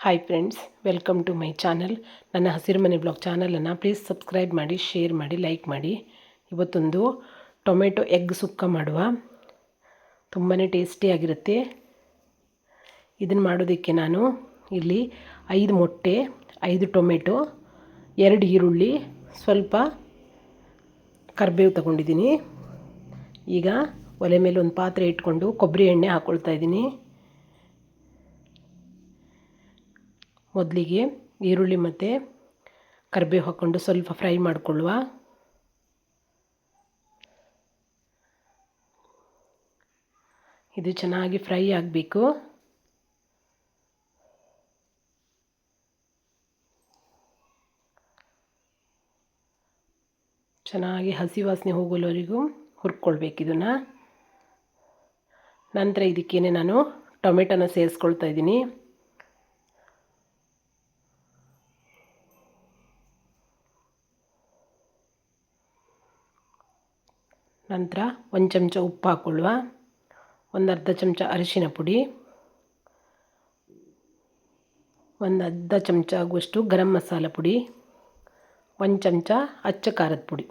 Hi friends, welcome to my channel. ನನ್ನ ಹಸಿರು ಮನೆ ಬ್ಲಾಗ್ ಚಾನಲನ್ನು ಪ್ಲೀಸ್ ಸಬ್ಸ್ಕ್ರೈಬ್ ಮಾಡಿ, ಶೇರ್ ಮಾಡಿ, ಲೈಕ್ ಮಾಡಿ. ಇವತ್ತೊಂದು ಟೊಮೆಟೊ ಎಗ್ ಸುಕ್ಕ ಮಾಡುವ. ತುಂಬಾ ಟೇಸ್ಟಿಯಾಗಿರುತ್ತೆ. ಇದನ್ನು ಮಾಡೋದಕ್ಕೆ ನಾನು ಇಲ್ಲಿ 5 ಮೊಟ್ಟೆ, 5 ಟೊಮೆಟೊ, 2 ಈರುಳ್ಳಿ, ಸ್ವಲ್ಪ ಕರಿಬೇವು ತಗೊಂಡಿದ್ದೀನಿ. ಈಗ ಒಲೆ ಮೇಲೆ ಒಂದು ಪಾತ್ರೆ ಇಟ್ಕೊಂಡು ಕೊಬ್ಬರಿ ಎಣ್ಣೆ ಹಾಕ್ಕೊಳ್ತಾ ಇದ್ದೀನಿ. ಮೊದಲಿಗೆ ಈರುಳ್ಳಿ ಮತ್ತು ಕರಿಬೇವು ಹಾಕ್ಕೊಂಡು ಸ್ವಲ್ಪ ಫ್ರೈ ಮಾಡಿಕೊಳ್ಳುವ. ಇದು ಚೆನ್ನಾಗಿ ಫ್ರೈ ಆಗಬೇಕು. ಚೆನ್ನಾಗಿ ಹಸಿ ವಾಸನೆ ಹೋಗೋವರೆಗೂ ಹುರ್ಕೊಳ್ಬೇಕು ಇದನ್ನು. ನಂತರ ಇದಕ್ಕೇನೆ ನಾನು ಟೊಮೆಟೊನ ಸೇರಿಸ್ಕೊಳ್ತಾ ಇದ್ದೀನಿ. ನಂತರ 1 ಚಮಚ ಉಪ್ಪು ಹಾಕ್ಕೊಳ್ಳುವ, ಒಂದು ಅರ್ಧ ಚಮಚ ಅರಿಶಿನ ಪುಡಿ, ಒಂದು ಅರ್ಧ ಚಮಚ ಆಗುವಷ್ಟು ಗರಂ ಮಸಾಲ ಪುಡಿ, 1 ಚಮಚ ಅಚ್ಚ ಖಾರದ ಪುಡಿ.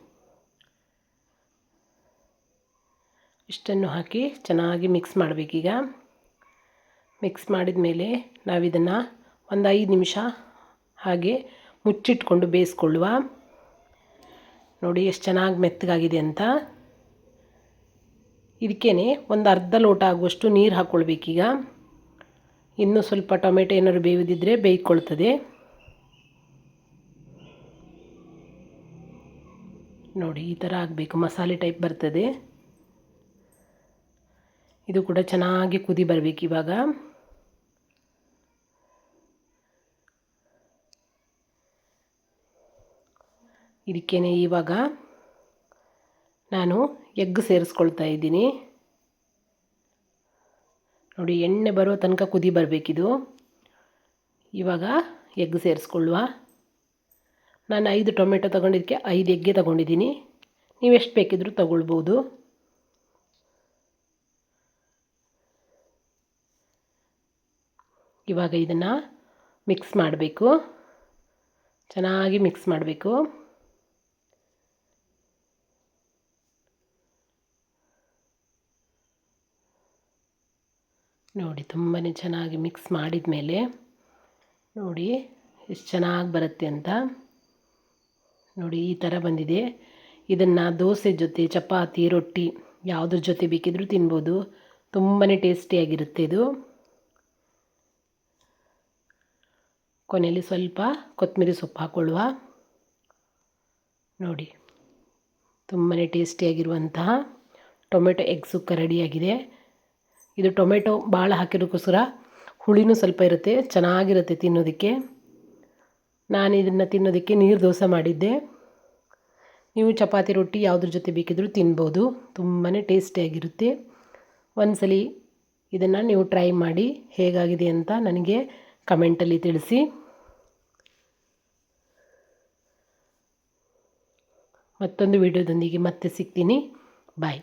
ಇಷ್ಟನ್ನು ಹಾಕಿ ಚೆನ್ನಾಗಿ ಮಿಕ್ಸ್ ಮಾಡಬೇಕೀಗ. ಮಿಕ್ಸ್ ಮಾಡಿದ ಮೇಲೆ ನಾವಿದನ್ನು ಒಂದು 5 ನಿಮಿಷ ಹಾಗೆ ಮುಚ್ಚಿಟ್ಕೊಂಡು ಬೇಯಿಸ್ಕೊಳ್ಳುವ. ನೋಡಿ ಎಷ್ಟು ಚೆನ್ನಾಗಿ ಮೆತ್ತಗಾಗಿದೆ ಅಂತ. ಇದಕ್ಕೇ ಒಂದು ಅರ್ಧ ಲೋಟ ಆಗುವಷ್ಟು ನೀರು ಹಾಕ್ಕೊಳ್ಬೇಕೀಗ. ಇನ್ನೂ ಸ್ವಲ್ಪ ಟೊಮೆಟೊ ಏನಾದ್ರು ಬೇಯೋದಿದ್ದರೆ ಬೇಯ್ಕೊಳ್ತದೆ. ನೋಡಿ ಈ ಥರ ಆಗಬೇಕು, ಮಸಾಲೆ ಟೈಪ್ ಬರ್ತದೆ. ಇದು ಕೂಡ ಚೆನ್ನಾಗಿ ಕುದಿ ಬರಬೇಕು ಇವಾಗ. ಇದಕ್ಕೇ ಇವಾಗ ನಾನು ಎಗ್ ಸೇರಿಸ್ಕೊಳ್ತಾ ಇದ್ದೀನಿ. ನೋಡಿ ಎಣ್ಣೆ ಬರೋ ತನಕ ಕುದಿ ಬರಬೇಕಿದು. ಇವಾಗ ಎಗ್ ಸೇರಿಸ್ಕೊಳ್ಳುವ. ನಾನು 5 ಟೊಮೆಟೊ ತೊಗೊಂಡಿದ್ದಕ್ಕೆ 5 ಎಗ್ಗೆ ತೊಗೊಂಡಿದ್ದೀನಿ. ನೀವು ಎಷ್ಟು ಬೇಕಿದ್ರೂ ತೊಗೊಳ್ಬೋದು. ಇವಾಗ ಇದನ್ನು ಮಿಕ್ಸ್ ಮಾಡಬೇಕು, ಚೆನ್ನಾಗಿ ಮಿಕ್ಸ್ ಮಾಡಬೇಕು. ನೋಡಿ ತುಂಬಾ ಚೆನ್ನಾಗಿ ಮಿಕ್ಸ್ ಮಾಡಿದ ಮೇಲೆ ನೋಡಿ ಎಷ್ಟು ಚೆನ್ನಾಗಿ ಬರುತ್ತೆ ಅಂತ. ನೋಡಿ ಈ ಥರ ಬಂದಿದೆ. ಇದನ್ನು ದೋಸೆ ಜೊತೆ, ಚಪಾತಿ, ರೊಟ್ಟಿ ಯಾವುದ್ರ ಜೊತೆ ಬೇಕಿದ್ರೂ ತಿನ್ಬೋದು. ತುಂಬಾ ಟೇಸ್ಟಿಯಾಗಿರುತ್ತೆ ಇದು. ಕೊನೆಯಲ್ಲಿ ಸ್ವಲ್ಪ ಕೊತ್ತಂಬರಿ ಸೊಪ್ಪು ಹಾಕ್ಕೊಳ್ಳುವ. ನೋಡಿ ತುಂಬಾ ಟೇಸ್ಟಿಯಾಗಿರುವಂತಹ ಟೊಮೆಟೊ ಎಗ್ ಸುಕ್ಕ ರೆಡಿಯಾಗಿದೆ. ಇದು ಟೊಮೆಟೊ ಭಾಳ ಹಾಕಿರೋಕ್ಕೋಸ್ಕರ ಹುಳಿನೂ ಸ್ವಲ್ಪ ಇರುತ್ತೆ, ಚೆನ್ನಾಗಿರುತ್ತೆ ತಿನ್ನೋದಕ್ಕೆ. ನಾನು ಇದನ್ನು ತಿನ್ನೋದಕ್ಕೆ ನೀರು ದೋಸೆ ಮಾಡಿದ್ದೆ. ನೀವು ಚಪಾತಿ, ರೊಟ್ಟಿ ಯಾವುದ್ರ ಜೊತೆ ಬೇಕಿದ್ರೂ ತಿನ್ಬೋದು. ತುಂಬಾ ಟೇಸ್ಟಿಯಾಗಿರುತ್ತೆ. ಒಂದ್ಸಲಿ ಇದನ್ನು ನೀವು ಟ್ರೈ ಮಾಡಿ ಹೇಗಾಗಿದೆ ಅಂತ ನನಗೆ ಕಮೆಂಟಲ್ಲಿ ತಿಳಿಸಿ. ಮತ್ತೊಂದು ವಿಡಿಯೋದೊಂದಿಗೆ ಮತ್ತೆ ಸಿಗ್ತೀನಿ. ಬಾಯ್.